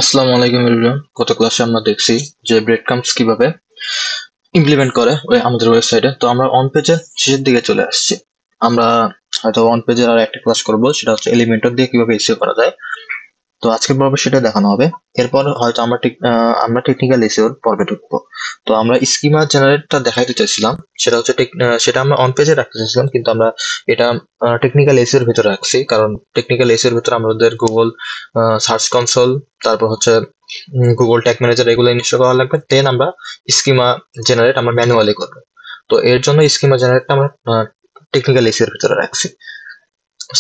আসসালামু আলাইকুম এভরিওয়ান। গত ক্লাসে আমরা দেখছি যে ব্রেড ক্রাম্বস কিভাবে ইমপ্লিমেন্ট করে ওই আমাদের ওয়েবসাইটে। তো আমরা অন পেজের শেষের দিকে চলে আসছি। আমরা হয়তো অন পেজের আর একটা ক্লাস করব, সেটা হচ্ছে এলিমেন্টর দিয়ে কিভাবে এসইও করা যায়। তো আজকের পর্বে সেটা দেখানো হবে। এরপর হয়তো আমরা টেকনিক্যাল এসইওর পর্বে ঢুকবো। তো আমরা স্কিমা জেনারেটটা দেখাইতে চাইছিলাম, সেটা হচ্ছে সেটা আমরা অন পেজে রাখতে চাইছিলাম, কিন্তু আমরা এটা টেকনিক্যাল এসইওর ভিতরে রাখছি, কারণ টেকনিক্যাল এসইওর ভিতরে আমাদের গুগল সার্চ কনসোল, তারপর হচ্ছে গুগল ট্যাগ ম্যানেজার, এগুলো ইনস্টল করা লাগবে। দেন আমরা স্কিমা জেনারেট আমরা ম্যানুয়ালি করবো। তো এর জন্য স্কিমা জেনারেটটা আমরা টেকনিক্যাল এসইওর ভিতরে রাখছি।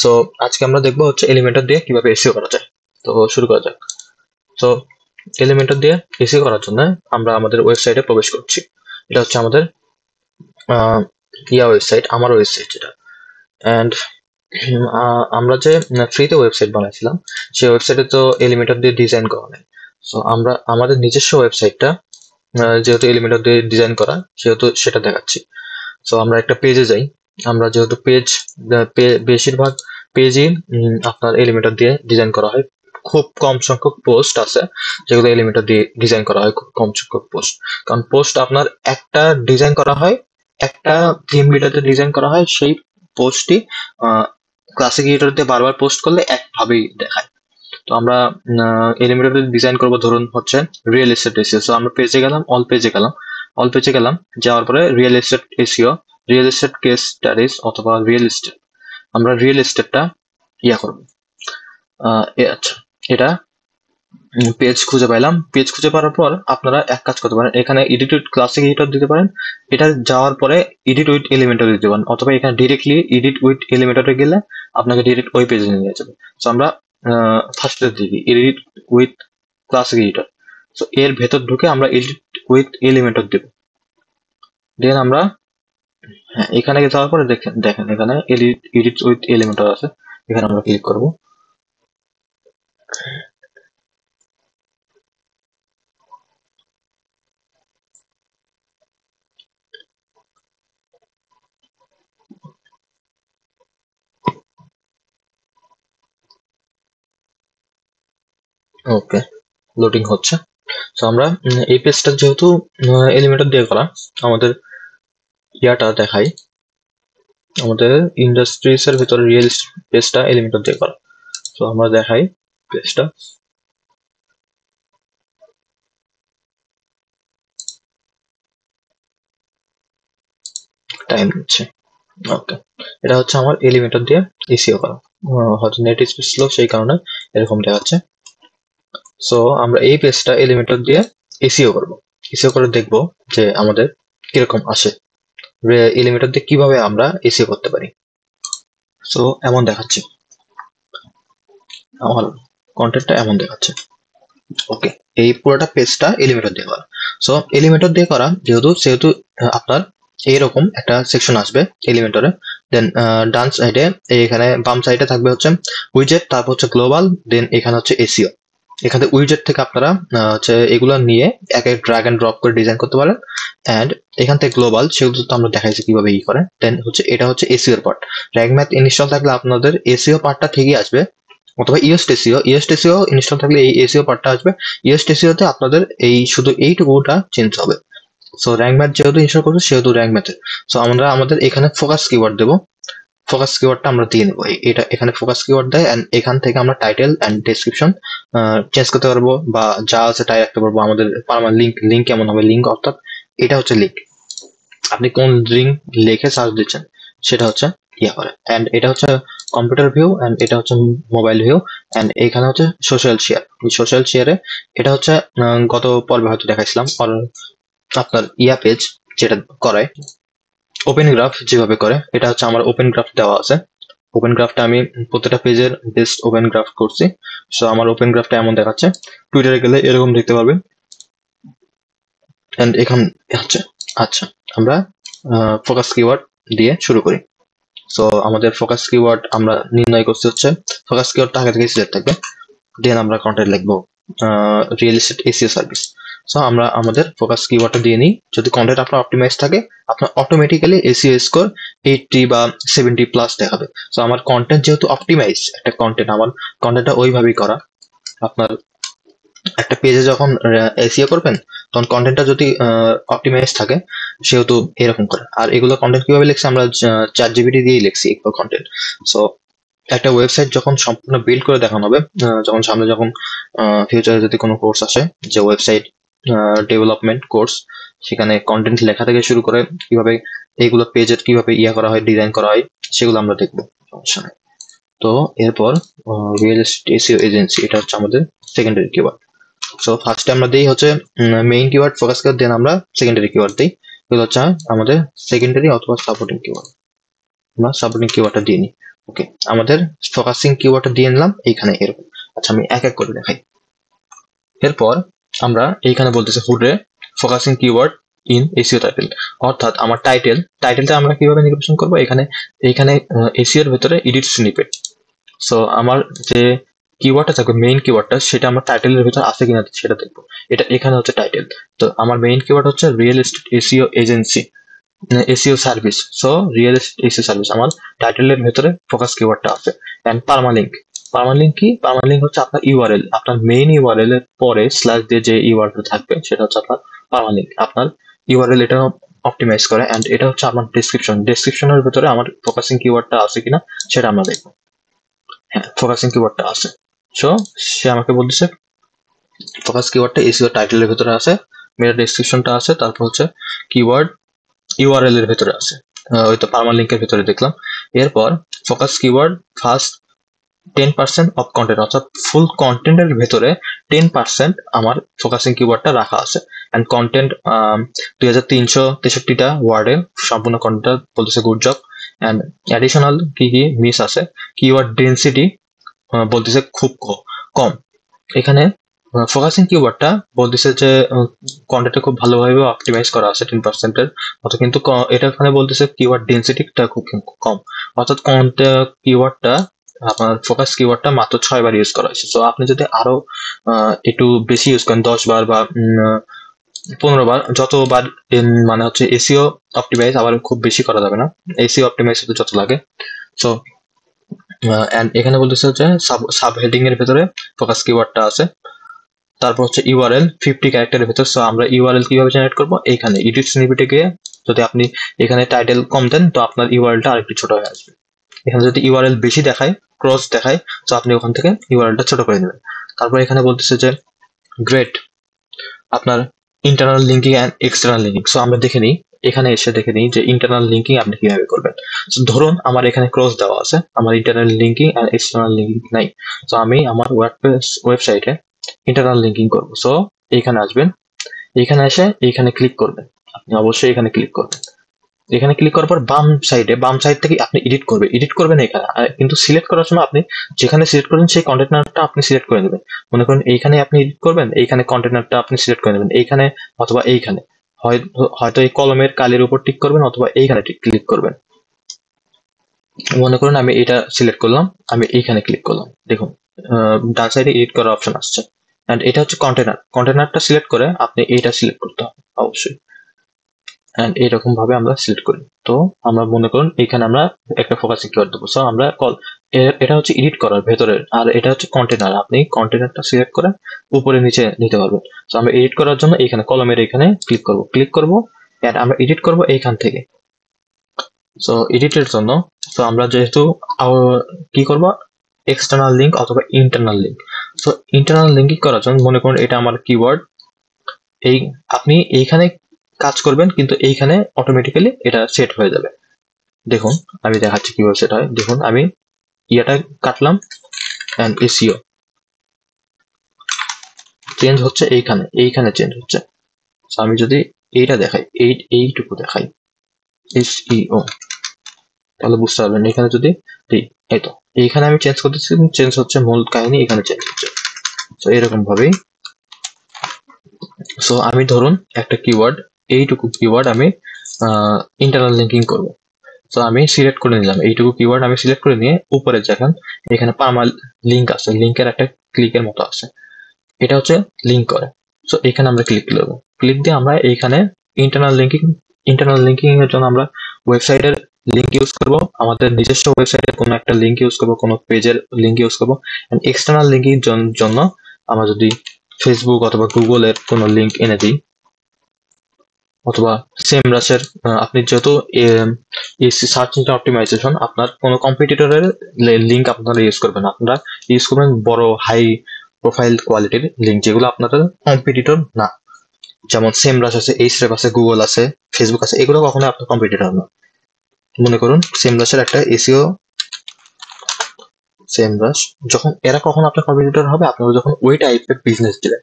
সো আজকে আমরা দেখবো হচ্ছে এলিমেন্টর দিয়ে কিভাবে এসইও করা যায়। তো শুরু করা যাক। তো এলিমেন্টর দিয়ে এসইও করার জন্য আমরা আমাদের ওয়েবসাইটে প্রবেশ করছি। এটা হচ্ছে আমাদের ওয়েবসাইট, আমার ওয়েবসাইট যেটা। অ্যান্ড আমরা যে ফ্রিতে ওয়েবসাইট বানাইছিলাম, সেই ওয়েবসাইটে তো এলিমেন্টর দিয়ে ডিজাইন করা নেই। সো আমরা আমাদের নিজস্ব ওয়েবসাইটটা যেহেতু এলিমেন্টর দিয়ে ডিজাইন করা, সেহেতু সেটা দেখাচ্ছি। সো আমরা একটা পেজে যাই। আমরা যেহেতু বেশিরভাগ পেজই আপনার এলিমেন্টর দিয়ে ডিজাইন করা হয়। খুব কম সংখ্যক পোস্ট আছে যেগুলো এলিমেন্টর দিয়ে ডিজাইন করা হয়, খুব কম সংখ্যক পোস্ট। কারণ পোস্ট আপনার একটা ডিজাইন করা হয়, একটা থিম লিডারে ডিজাইন করা হয়, সেই পোস্টটি ক্লাসিক এডিটর দিয়ে বারবার পোস্ট করলে একভাবেই দেখায়। তো আমরা এলিমেন্টর ডিজাইন করবো, ধরুন হচ্ছে রিয়েল এস্টেট এসিও। সো আমরা পেজে গেলাম, অল পেজে গেলাম, যাওয়ার পরে real estate SEO, real estate case studies অথবা রিয়েল এস্টেট, আমরা রিয়েল এস্টেটটা করবো। আচ্ছা, এটা পেজ খুঁজে পাইলাম। পেজ খুঁজে পাওয়ার পর আপনারা এক কাজ করতে পারেন, এখানে এডিট উইথ ক্লাসিক এডিটর দিতে পারেন। এটা যাওয়ার পরে এডিট উইথ এলিমেন্টর দিতে পারেন, অথবা এখানে ডিরেক্টলি এডিট উইথ এলিমেন্টরে গেলে আপনাকে ডিরেক্ট ওই পেজে নিয়ে যাবে। সো আমরা ফার্স্টে দিই edit with classic editor. So এর ভেতর ঢুকে আমরা এডিট উইথ এলিমেন্টর দেব। দেন আমরা এখানে যাওয়ার পরে দেখেন এখানে এডিট উইথ এলিমেন্টর আছে, এখানে আমরা ক্লিক করব। ওকে, লোডিং হচ্ছে। তো আমরা এই পেজটা যেহেতু এলিমেন্টর দিয়ে করা, আমাদের দেখাই, আমাদের ইন্ডাস্ট্রিজ এর ভিতরে রিয়েল পেজটা এলিমেন্টর দিয়ে করা। তো আমরা দেখাই পেজটা। টাইম নিচ্ছে। ওকে, এটা হচ্ছে আমার এলিমেন্টর দিয়ে এসইও করা। হয়তো নেট স্পিড স্লো, সেই কারণে এরকম দেখাচ্ছে। সো আমরা এই পেজটা এলিমেন্টর দিয়ে এসইও করব। এসইও করে দেখব যে আমাদের কিরকম আসে, এলিমেন্টর দিয়ে কিভাবে আমরা এসইও করতে পারি। সো এমন দেখাচ্ছে, আমার কন্টেন্টটা এমন দেখাচ্ছে। ওকে, এই পুরোটা পেজটা এলিমেন্টর দিয়ে করা। সো এলিমেন্টর দিয়ে করা সেহেতু আপনার এইরকম একটা সেকশন আসবে এলিমেন্টরে। দেন ডান সাইডে, এখানে বাম সাইডে থাকবে হচ্ছে উইজেট, তারপর হচ্ছে গ্লোবাল, দেন এখানে হচ্ছে এসইও। এখানে উইজেট থেকে আপনারা হচ্ছে এগুলো নিয়ে এক ড্র্যাগ এন্ড ড্রপ করে ডিজাইন করতে পারেন। অ্যান্ড এখান থেকে গ্লোবাল, সেগুলো তো আমরা দেখাইছি কিভাবে করে। দেন হচ্ছে এটা হচ্ছে SEO part. Rag math install থাকলে আপনাদের এসইও পার্টটা ঠিকই আসবে, অথবা ইএসটিসিও ইনস্টল থাকলে এই এসইও পার্টটা আসবে। ইএসটিসিওতে আপনাদের এই শুধু এইটুকুটা চেঞ্জ হবে। সো র্যাঙ্ক ম্যাথ যেহেতু ইনস্টল করবো, সেহেতু র্যাঙ্ক ম্যাথে সো আমরা আমাদের এখানে ফোকাস কিওয়ার্ড দেবো। ফোকাস কিওয়ার্ডটা আমরা দিয়ে নেবো, এটা এখানে ফোকাস কিওয়ার্ড দেয়। অ্যান্ড এখান থেকে আমরা টাইটেল অ্যান্ড ডেসক্রিপশন চেঞ্জ করতে পারবো, বা যা আছে তাই রাখতে পারবো। আমাদের লিঙ্ক কেমন হবে, লিঙ্ক অর্থাৎ এটা হচ্ছে লিঙ্ক, আপনি কোন লিঙ্ক লিখে সার্চ দিচ্ছেন সেটা হচ্ছে করে। অ্যান্ড এটা হচ্ছে কম্পিউটার ভিউ, অ্যান্ড এটা হচ্ছে মোবাইল ভিউ, অ্যান্ড এখানে হচ্ছে সোশ্যাল শেয়ার। সোশ্যাল শেয়ারে এটা হচ্ছে গত পর্বে হয়তো দেখাইছিলাম, আপনার পেজ যেটা করে ওপেন গ্রাফ যেভাবে করে, এটা হচ্ছে আমার ওপেন গ্রাফ দেওয়া আছে। ওপেন গ্রাফটা আমি প্রত্যেকটা পেজের বেস্ট ওপেন গ্রাফ করছি। সো আমার ওপেন গ্রাফটা এমন দেখাচ্ছে। টুইটারে গেলে এরকম দেখতে পারবেন। এন্ড এখান হচ্ছে, আচ্ছা, আমরা ফোকাস কিওয়ার্ড দিয়ে শুরু করি। সো আমাদের ফোকাস কিওয়ার্ড আমরা নির্ণয় করতে হচ্ছে, ফোকাস কিওয়ার্ডটা আগে থেকে সিলেক্ট থাকবে। দেন আমরা কন্টেন্ট লিখবো real estate SEO service. So আমরা আমাদের ফোকাস কিওয়ার্ডটা দিয়ে নিই। যদি কন্টেন্ট আপনার অপটিমাইজ থাকে, আপনার অটোমেটিক্যালি এসইও স্কোর 80 বা 70+ দেখাবে। সো আমার কন্টেন্ট যেহেতু অপটিমাইজ একটা কন্টেন্ট, আমার কন্টেন্টটা ওইভাবেই করা। আপনার একটা পেজে যখন এসইও করবেন তখন কন্টেন্টটা যদি অপটিমাইজ থাকে সেহেতু এরকম করে। আর এগুলো কন্টেন্ট কিভাবে লিখছি আমরা চ্যাট জিপিটি দিয়েই লিখছি এগুলো কন্টেন্ট। সো একটা ওয়েবসাইট যখন সম্পূর্ণ বিল্ড করে দেখানো হবে, যখন সামনে যখন ফিউচারে যদি কোনো কোর্স আসে যে ওয়েবসাইট ডেভেলপমেন্ট কোর্স, সেখানে কন্টেন্ট লেখা থেকে শুরু করে কিভাবে এইগুলো পেজের কিভাবে করা হয়, ডিজাইন করা হয়, সেগুলো আমরা দেখবো, সমস্যা নেই। তো এরপর রিয়েল এস্টেট এসইও এজেন্সি, এটা হচ্ছে আমাদের সেকেন্ডারি কিওয়ার্ড। সো ফার্স্টে আমরা দিই হচ্ছে মেইন কিওয়ার্ড, ফোকাস কিওয়ার্ড, দেন আমরা সেকেন্ডারি কিওয়ার্ড দিই। এগুলো হচ্ছে আমাদের সেকেন্ডারি অথবা সাপোর্টিং কিওয়ার্ড। আমরা সাপোর্টিং কিওয়ার্ডটা দিয়ে নিই। ওকে, আমাদের ফোকাসিং কিওয়ার্ডটা দিয়ে নিলাম এইখানে এরকম। আচ্ছা, আমি এক এক করে দেখাই। এরপর আমরা এইখানে বলতেছি হুডে focusing keyword in SEO title, অর্থাৎ আমার টাইটেলটা আমরা কিভাবে নির্বাচন করবো, এইখানে এসইও এর ভেতরে এডিট স্নিপেট। সো আমার যে কিওয়ার্ডটা থাকবে মেইন কিওয়ার্ডটা, সেটা আমার টাইটেলের ভিতর আছে কিনা সেটা দেখবো। এটা এখানে হচ্ছে টাইটেল। তো আমার মেইন কিওয়ার্ড হচ্ছে real estate SEO agency, SEO service. So real estate SEO service আমার টাইটেলের ভেতরে ফোকাস কিওয়ার্ডটা আছে। এন্ড পার্মালিঙ্ক, কি? পার্মালিঙ্ক হচ্ছে আপনার ইউআরএল, আপনার মেইন ইউআরএল এর পরে স্ল্যাশ দিয়ে যে ইউআরএল থাকবে সেটা হচ্ছে আপনার পার্মালিঙ্ক। আপনার ইউআরএল এটা অপটিমাইজ করে। এন্ড এটা হচ্ছে আমার ডেসক্রিপশনের ভিতরে আমার ফোকাসিং কিওয়ার্ডটা আছে কিনা সেটা আমরা দেখবো। হ্যাঁ, ফোকাসিং কিওয়ার্ডটা আছে। সো সে আমাকে বলতেছে ফোকাস কিওয়ার্ডটা এসইও টাইটেলের ভিতরে আছে, মেটা ডেসক্রিপশনটা আছে, তারপর হচ্ছে কিওয়ার্ড ইউআরএল এর ভিতরে আছে, ওই তো পার্মালিঙ্কের ভিতরে দেখলাম। এরপর focus keyword first 10% of content, অর্থাৎ ফুল কন্টেন্টের ভেতরে 10% আমার ফোকাসিং কিওয়ার্ডটা রাখা আছে। এন্ড কন্টেন্ট 2363টা ওয়ার্ডে সম্পূর্ণ কন্টেন্টটা বলতেছে গুড জব। এন্ড অ্যাডিশনাল কি কি মিস আছে, কিওয়ার্ড ডেন্সিটি বলতেছে খুব কম। এখানে ফোকাসিং কিওয়ার্ডটা বলতেছে যে কন্টেন্টটা খুব ভালোভাবে অপটিমাইজ করা আছে 10%-এর মতো, কিন্তু এটা এখানে বলতেছে কিওয়ার্ড ডেন্সিটিটা খুব কম, অর্থাৎ কিওয়ার্ডটা আপনার ফোকাস কিওয়ার্ডটা মাত্র 6 বার ইউজ করা হয়েছে। তো আপনি যদি আরো একটু বেশি ইউজ করেন, 10 বার বা 15 বার, যতবার মানে হচ্ছে এসইও অপটিমাইজ, আবার খুব বেশি করা যাবে না, এসইও অপটিমাইজ হতে যত লাগে। সো এন্ড এখানে বলতেছে হচ্ছে সাব হেডিং এর ভেতরে ফোকাস কিওয়ার্ডটা আছে। তারপর হচ্ছে ইউআরএল 50 ক্যারেক্টারের ভেতর। সো আমরা ইউআরএল কিভাবে জেনারেট করব, এইখানে এডিট স্নিপেটে গিয়ে যদি আপনি এখানে টাইটেল কম দেন তো আপনার ইউআরএলটা আরেকটু ছোট হয়ে আসবে। এখানে যদি ইউআরএল বেশি দেখায়, ক্রস দেখায়, তো আপনি ওখান থেকে ইউআরএলটা ছোট করে নেবেন। তারপর এখানে বলতেছে যে গ্রেট আপনার internal linking and external linking. So আমরা দেখে নিই, এখানে এসে দেখে নিই যে ইন্টারনাল লিঙ্কিং আপনি কিভাবে করবেন। ধরুন আমার এখানে ক্রস দেওয়া আছে, আমার internal linking and external linking নাই। তো আমি আমার ওয়েবসাইটে ইন্টারনাল লিঙ্কিং করবো। সো এইখানে আসবেন, এইখানে এসে এইখানে ক্লিক করবেন, আপনি অবশ্যই এখানে ক্লিক করবেন। এখানে ক্লিক করার পর বাম সাইড থেকে আপনি এডিট করবেন এখানে। কিন্তু সিলেক্ট করার সময় আপনি যেখানে সিলেক্ট করবেন সেই কন্টেনারটা আপনি সিলেক্ট করে নেবেন। মনে করেন এইখানে আপনি এডিট করবেন, এইখানে কন্টেনারটা আপনি সিলেক্ট করে নেবেন, এইখানে অথবা এইখানে, হয়তো এই কলমের কালির উপর টিক করবেন অথবা এইখানে ক্লিক করবেন। মনে করুন আমি এটা সিলেক্ট করলাম, আমি এইখানে ক্লিক করলাম, দেখুন ডান সাইডে এডিট করার অপশন আসছে। এন্ড এটা হচ্ছে কন্টেনারটা সিলেক্ট করে আপনি এইটা সিলেক্ট করতে হবে অবশ্যই। এন্ড এইরকম ভাবে আমরা সিলেক্ট করি। তো আমরা মনে করুন এখানে আমরা একটা ফোকাসিং কিওয়ার্ড দেবো। সো আমরা এটা হচ্ছে এডিট করার ভেতরের, আর এটা হচ্ছে কন্টেনার। আপনি কন্টেনারটা সিলেক্ট করে উপরে নিচে নিতে পারবেন। সো আমরা এডিট করার জন্য এখানে কলমের এখানে ক্লিক করব এন্ড আমরা এডিট করব এইখান থেকে। সো এডিটের জন্য তো আমরা যেহেতু কি করব, এক্সটার্নাল লিঙ্ক অথবা internal link. So internal linking করার জন্য মনে করুন এটা আমার কিওয়ার্ড, আপনি এইখানে কাজ করবেন কিন্তু এইখানে অটোমেটিক্যালি এটা সেট হয়ে যাবে। দেখুন আমি দেখাচ্ছি কিভাবে সেট হয়। দেখুন আমি ইয়াটা কাটলাম এন্ড এসইও চেঞ্জ হচ্ছে, এইখানে চেঞ্জ হচ্ছে। সো আমি যদি এইটা দেখাই, এইটুকু দেখাই এসইও, তাহলে বুঝতে পারবেন। এখানে যদি এই তো এইখানে আমি চেঞ্জ করতেছি, চেঞ্জ হচ্ছে, মূল কাহিনী এখানে চেঞ্জ হচ্ছে। তো এরকম ভাবেই। সো আমি ধরুন একটা কিওয়ার্ড, এইটুকু কিওয়ার্ড আমি ইন্টারনাল লিঙ্কিং করব। তো আমি সিলেক্ট করে নিলাম, এইটুকু কিওয়ার্ড আমি সিলেক্ট করে নিয়ে উপরে দেখেন এখানে পার্মাল লিঙ্ক আছে, লিঙ্কের একটা ক্লিকের মতো আছে, এটা হচ্ছে লিঙ্ক করে। সো এখানে আমরা ক্লিক করব, ক্লিক দিয়ে আমরা এইখানে ইন্টারনাল লিঙ্কিং এর জন্য আমরা ওয়েবসাইটের লিঙ্ক ইউজ করব, আমাদের নিজস্ব ওয়েবসাইটের কোনো একটা লিঙ্ক ইউজ করব, কোনো পেজের লিঙ্ক ইউজ করব। এন্ড এক্সটার্নাল লিঙ্কিং জন্য আমরা যদি ফেসবুক অথবা গুগলের কোনো লিঙ্ক এনে দিই, অথবা সেমরাসের আপনি যেহেতু সার্চ ইঞ্জিন অপটিমাইজেশন, আপনার কোনো কম্পিটিটরের লিঙ্ক আপনারা ইউজ করবেন না, আপনারা ইউজ করবেন বড় হাই প্রোফাইল কোয়ালিটির লিঙ্ক যেগুলো আপনাদের কম্পিটিটর না। যেমন সেমরাস আছে, এইচরেপ আছে, গুগল আছে, ফেসবুক আছে, এগুলো কখনো আপনার কম্পিটিটর না। মনে করুন সেমরাসের একটা এসিও, সেমরাস যখন এরা কখন আপনার কম্পিটিটর হবে, আপনারা যখন ওই টাইপের বিজনেস দিবেন,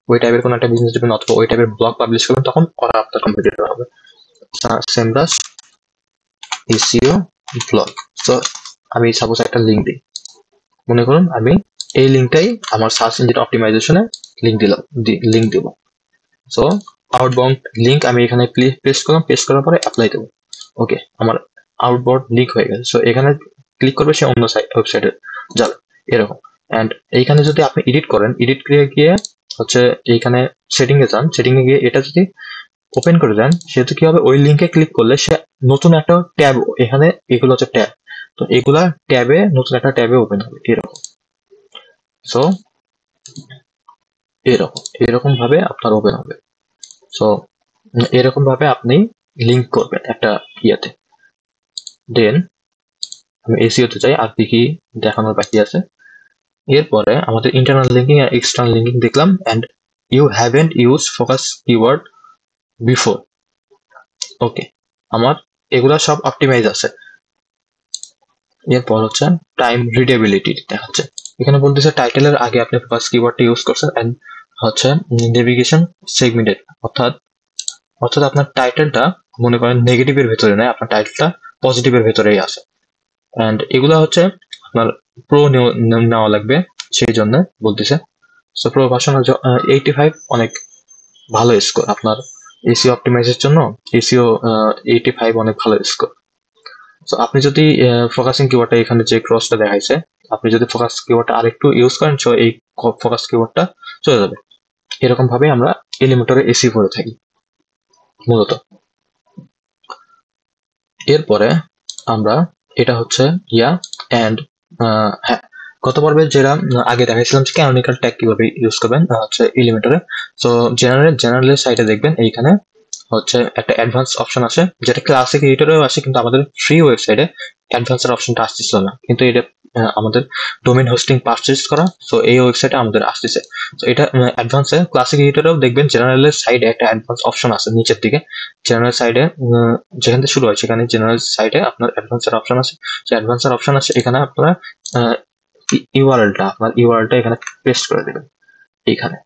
ওই টাইপের কোনো একটা বিজনেস দিবেন অথবা ওই টাইপের ব্লগ পাবলিশ করবেন, তখন ওরা আপনার কম্পিটিটর হবে। সেমরাস এসিও ব্লগ। তো আমি সাপোজ একটা লিঙ্ক দিই, মনে করুন আমি এই লিঙ্কটাই আমার সার্চ ইঞ্জিন অপটিমাইজেশনে লিঙ্ক দিব। সো আউটবাউন্ড লিঙ্ক আমি এখানে পেস্ট করলাম, পেস্ট করার পরে অ্যাপ্লাই দেবো। ওকে, আমার আউটবাউন্ড লিঙ্ক হয়ে গেছে। সো এখানে ক্লিক করবে, সে অন্য ওয়েবসাইটে যাবে এরকম। অ্যান্ড এইখানে যদি আপনি এডিট করেন, এডিট করে গিয়ে হচ্ছে এইখানে সেটিং এ যান, সেটিং এ গিয়ে এটা যদি ওপেন করে দেন, সেহেতু কি হবে, ওই লিঙ্কে ক্লিক করলে সে নতুন একটা ট্যাব, এখানে এগুলো হচ্ছে ট্যাব, তো এগুলা ট্যাবে নতুন একটা ট্যাবে ওপেন হবে এরকম। সো এরকম ভাবে আপনার ওপেন হবে। সো এরকম ভাবে আপনি লিঙ্ক করবেন একটা ইয়াতে। দেন আমি এসইওতে যাই, আর কি দেখানোর বাকি আছে। এরপরে আমাদের ইন্টারনাল লিঙ্কিং আর এক্সটার্নাল লিঙ্কিং দেখলাম। And you haven't use focus keyword before. Okay, আমার এগুলা সব অপটিমাইজ আছে। এরপর হচ্ছে টাইম রিডেবিলিটি দেখাচ্ছে। এখানে বলতেছে টাইটেলের আগে আপনি ফোকাস কিওয়ার্ডটা ইউজ করছেন, এন্ড হচ্ছে নেভিগেশন সেগমেন্টেড, অর্থাৎ আপনার টাইটেলটা মনে করেন নেগেটিভের ভেতরে নয়, আপনার টাইটেলটা পজিটিভের ভেতরেই আছে। এন্ড এগুলা হচ্ছে আপনার প্রো নেওয়া লাগবে, সেই জন্য বলতেছে। সো প্রো ভার্সন 85 অনেক ভালো স্কোর আপনার এসিও অপটিমাইজের জন্য। এসিও 85 অনেক ভালো স্কোর। সো আপনি যদি ফোকাসিং কিওয়ার্ডটা এখানে যে ক্রসটা দেখাইছে, আপনি যদি ফোকাস কিওয়ার্ডটা আরেকটু ইউজ করেন, সো এই ফোকাস কিওয়ার্ডটা চলে যাবে। এরকম ভাবে আমরা এলিমেন্টরে এসি করে থাকি মূলত। এরপরে আমরা এটা হচ্ছে এন্ড হ্যাঁ, গত পর্বে যেটা আগে দেখাইছিলাম যে ক্যানোনিকাল ট্যাগ কিভাবে ইউজ করবেন হচ্ছে এলিমেন্টরে। সো জেনারেলের সাইটে দেখবেন এইখানে হচ্ছে একটা অ্যাডভান্স অপশন আছে, যেটা ক্লাসিক এডিটরেও আসে, কিন্তু আমাদের ফ্রি ওয়েবসাইটে অ্যাডভান্সের অপশনটা আসতেছিল না, কিন্তু এটা আমাদের ডোমেইন হোস্টিং পারচেজ করা, সো এই ওয়েবসাইটে আমাদের আসতেছে। তো এটা অ্যাডভান্সে ক্লাসিক এডিটরেও দেখবেন জেনারেলের সাইডে একটা অ্যাডভান্স অপশন আছে নিচের দিকে। জেনারেল সাইডে যেখান থেকে শুরু হয় সেখানে জেনারেল সাইডে আপনার অ্যাডভান্সের অপশন আছে। যে অ্যাডভান্সের অপশন আছে এখানে আপনারা ইউআরএলটা এখানে পেস্ট করে দেবেন এইখানে।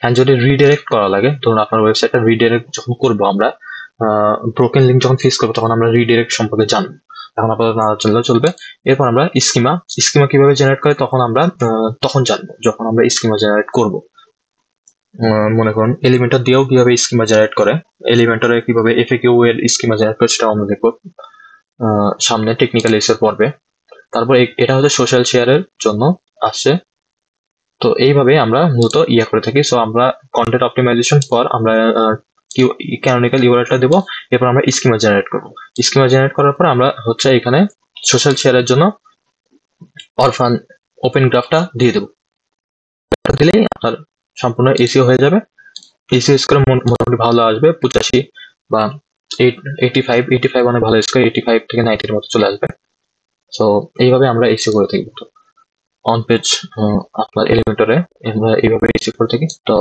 অ্যান্ড যদি রিডাইরেক্ট করা লাগে, ধরুন আপনার ওয়েবসাইটটা রিডাইরেক্ট যখন করবো আমরা, ব্রোকেন লিঙ্ক যখন ফেস করবো, তখন আমরা রিডাইরেক্ট সম্পর্কে জানবো, এখন আপাতত না জানলেও চলবে। এরপর আমরা স্কিমা কিভাবে জেনারেট করে তখন আমরা তখন জানবো, যখন আমরা স্কিমা জেনারেট করব। মনে করুন এলিমেন্টর দিয়েও কিভাবে স্কিমা জেনারেট করে, এলিমেন্টরে কিভাবে এফএকিউ এর স্কিমা জেনারেট করে, সেটা আমরা দেখবো সামনে টেকনিক্যাল এসের পর্বে। তারপর এটা হচ্ছে সোশ্যাল শেয়ারের জন্য আসছে। তো এইভাবে আমরা মূলত করে থাকি। সো আমরা কন্টেন্ট অপটিমাইজেশন পর আমরা ক্যানোনিকাল ইউআরএলটা দেবো, এরপর আমরা স্কিমা জেনারেট করবো। স্কিমা জেনারেট করার পর আমরা হচ্ছে এখানে সোশ্যাল শেয়ারের জন্য অরফান ওপেন গ্রাফটা দিয়ে দেবো। দিলেই আপনার সম্পূর্ণ এসিও হয়ে যাবে। এসিও স্কোর মোটামুটি ভালো আসবে, 85 বা 85 অনেক ভালো স্কোর, 85 থেকে 90 এর মতো চলে আসবে। সো এইভাবে আমরা এসিও করে থাকি অন পেজ আপনার এলিমেন্টরে, আমরা এইভাবে এসিও করে থাকি। তো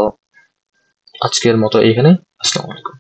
আজকের মতো এইখানে, আসসালামু আলাইকুম।